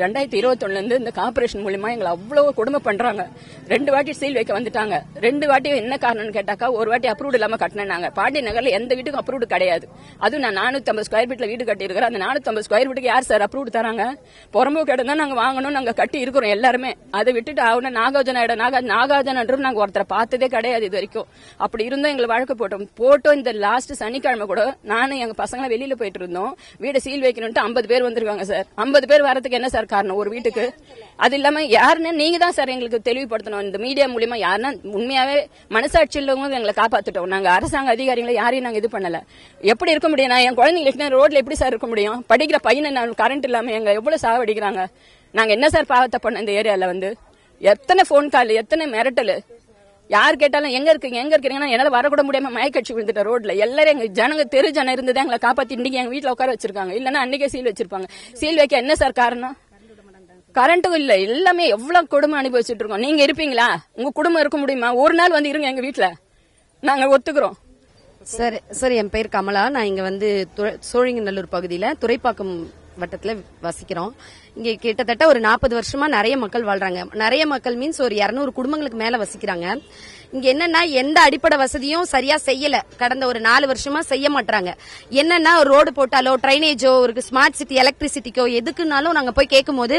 2021 இந்த கார்பரேஷன் மூலமா எங்களை அவ்வளவு கொடுமை பண்றாங்க. 2 வாட்டி சீல் வைக்க வந்துட்டாங்க. 2 வாட்டி என்ன காரணம்னு கேட்டாக்கா, ஒரு வாட்டி அப்ரூவ்ட் இல்லாம கட்டினாங்க. பாண்டி நகர்ல எந்த வீட்டுக்கும் அப்ரூவ்ட் கிடையாது. அதுவும் நான் 450 ஸ்கொயர் ஃபீட்ல வீடு கட்டி இருக்கிறேன். அந்த 450 ஸ்கொயர் ஃபீட்டுக்கு யார் சார் அப்ரூவ்ட் தராங்க? புறம்போக்கு இடம் தான் நாங்க வாங்கணும், நாங்க கட்டி இருக்கிறோம் எல்லாருமே. அதை விட்டுட்டு அவன நாகார்ஜுன இடம், நாகார்ஜுனன்றது நாங்க ஒருத்தரை பார்த்ததே கிடையாது இது வரைக்கும். அப்படி இருந்தோம் எங்களை வழக்கு போட்டோம். இந்த லாஸ்ட் சனிக்கிழமை கூட நானும் எங்க பசங்களை வெளியில போயிட்டு இருந்தோம். வீடு சீல் வைக்கணும்ட்டு 50 பேர் வந்திருக்காங்க சார். 50 பேர் வரதுக்கு என்ன சார் காரணம் ஒரு வீட்டுக்கு? அது இல்லாம யாருன்னு நீங்க தான் சார் எங்களுக்கு தெளிவுபடுத்தணும். இந்த மீடியா மூலியமா யாருன்னா உண்மையாவே மனசாட்சி உள்ளவங்க எங்களை காப்பாத்துட்டோம். நாங்க அரசாங்க அதிகாரிகளை யாரையும் நாங்க இது பண்ணல. எப்படி இருக்க முடியும்? நான் என் குழந்தைங்களுக்கு ரோட்ல எப்படி சார் இருக்க முடியும்? படிக்கிற பையனை நான் கரண்ட் இல்லாம எங்க எவ்வளவு சாவடிக்கிறாங்க. நாங்க என்ன சார் பாவத்தை பண்ண இந்த ஏரியால எத்தனை போன் கால், எத்தனை மிரட்டல். யார் கேட்டாலும் எங்க இருக்கீங்கன்னா என்னால வரக்கூட முடியாம மயக்கட்சி விழுந்துட்ட ரோட்ல. எல்லாரும் எங்க ஜனங்க தெரு ஜனம் இருந்தது எங்களை காப்பாத்தி இன்னைக்கு எங்க வீட்டுல உட்கார வச்சிருக்காங்க. இல்லன்னா அன்னைக்கே சீல் வச்சிருப்பாங்க. சீல் வைக்க என்ன சார் காரணம்? கரண்ட்டும் இல்ல. எல்லாமே எவ்வளவு கொடுமை அனுபவிச்சுட்டு இருக்கோம். நீங்க இருப்பீங்களா? உங்க குடும்பம் இருக்க முடியுமா? ஒரு நாள் இருங்க எங்க வீட்டுல, நாங்க ஒத்துக்கிறோம். சார் என் பேர் கமலா. நான் இங்க சோழிங்கநல்லூர் பகுதியில துறைப்பாக்கம் வட்டத்துல வசிக்கிறோம். இங்க கிட்டத்தட்ட ஒரு 40 வருஷமா நிறைய மக்கள் வாழ்றாங்க. நிறைய மக்கள் மீன்ஸ் ஒரு 200 குடும்பங்களுக்கு மேல வசிக்கிறாங்க. இங்க என்னன்னா எந்த அடிப்படை வசதியும் சரியா செய்யல. கடந்த ஒரு 4 வருஷமா செய்ய மாட்டாங்க. என்னன்னா ரோடு போட்டாலோ ட்ரைனேஜோ ஒரு ஸ்மார்ட் சிட்டி எலக்ட்ரிசிட்டிக்கோ எதுக்குனாலும் நாங்க போய் கேட்கும் போது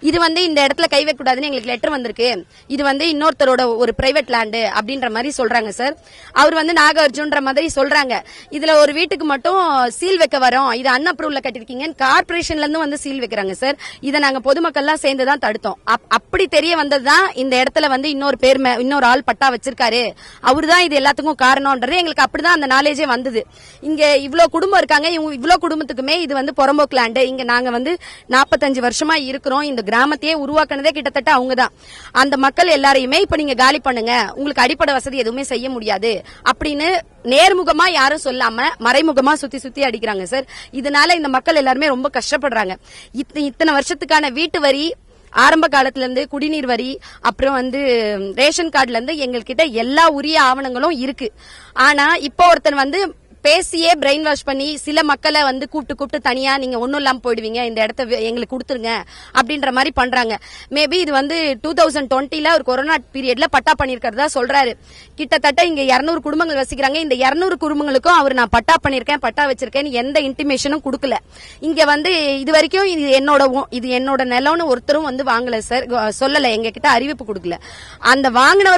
இது இந்த இடத்துல கை வைக்க கூடாதுன்னு எங்களுக்கு லெட்டர் வந்திருக்கு, இது இன்னொருத்தரோட ஒரு பிரைவேட் லேண்டு அப்படின்ற மாதிரி சொல்றாங்க சார். அவர் நாகார்ஜுன்ற மாதிரி சொல்றாங்க. இதுல ஒரு வீட்டுக்கு மட்டும் சீல் வைக்க வரோம், இது அன்அப்ரூவ்ல கட்டிருக்கீங்க கார்பரேஷன்ல இருந்து சீல் வைக்கிறாங்க சார். இதை நாங்க பொதுமக்கள்லாம் சேர்ந்துதான் தடுத்தோம். அப்படி தெரிய வந்ததுதான் இந்த இடத்துல இன்னொரு ஆள் பட்டா வச்சிருக்காரு, அவருதான் இது எல்லாத்துக்கும் காரணம்ன்றது எங்களுக்கு அப்படிதான் அந்த நாலேஜே வந்தது. இங்க இவ்வளவு குடும்பம் இருக்காங்க, இவ்வளவு குடும்பத்துக்குமே இது புறம்போக்கு லேண்டு. இங்க நாங்க 45 வருஷமா இருக்கிறோம். இந்த கிராமத்தையே உருவாக்குனதே கிட்டத்தட்ட அவங்கதான். அந்த மக்கள் எல்லாரையுமே இப்ப நீங்க காலி பண்ணுங்க, உங்களுக்கு அடிப்படை வசதி எதுவுமே செய்ய முடியாது அப்படின்னு நேர்முகமா யாரும் சொல்லாம மறைமுகமா சுத்தி அடிக்கிறாங்க சார். இதனால இந்த மக்கள் எல்லாருமே ரொம்ப கஷ்டப்படுறாங்க. இத்தனை வருஷத்துக்கான வீட்டு வரி, ஆரம்ப காலத்துல இருந்து குடிநீர் வரி, அப்புறம் ரேஷன் கார்டுல இருந்து எங்ககிட்ட எல்லா உரிய ஆவணங்களும் இருக்கு. ஆனா இப்போ ஒருத்தன் பேசியே பிரெயின் வாஷ் பண்ணி சில மக்களை கூப்பிட்டு தனியா நீங்க ஒன்னும் இல்லாம போயிடுவீங்க, இந்த இடத்த எங்களுக்கு கொடுத்துருங்க அப்படின்ற மாதிரி பண்றாங்க. மேபி இது 2020ல ஒரு கொரோனா பீரியட்ல பட்டா பண்ணிருக்கிறதா சொல்றாரு. கிட்டத்தட்ட இங்க 200 குடும்பங்கள் வசிக்கிறாங்க. இந்த 200 குடும்பங்களுக்கும் அவர் நான் பட்டா பண்ணிருக்கேன், பட்டா வச்சிருக்கேன் எந்த இன்டிமேஷனும் கொடுக்கல. இங்க இது வரைக்கும் இது என்னோட நிலம்னு ஒருத்தரும் வாங்கல சார், சொல்லல, எங்க கிட்ட அறிவிப்பு கொடுக்கல. அந்த வாங்கினவர்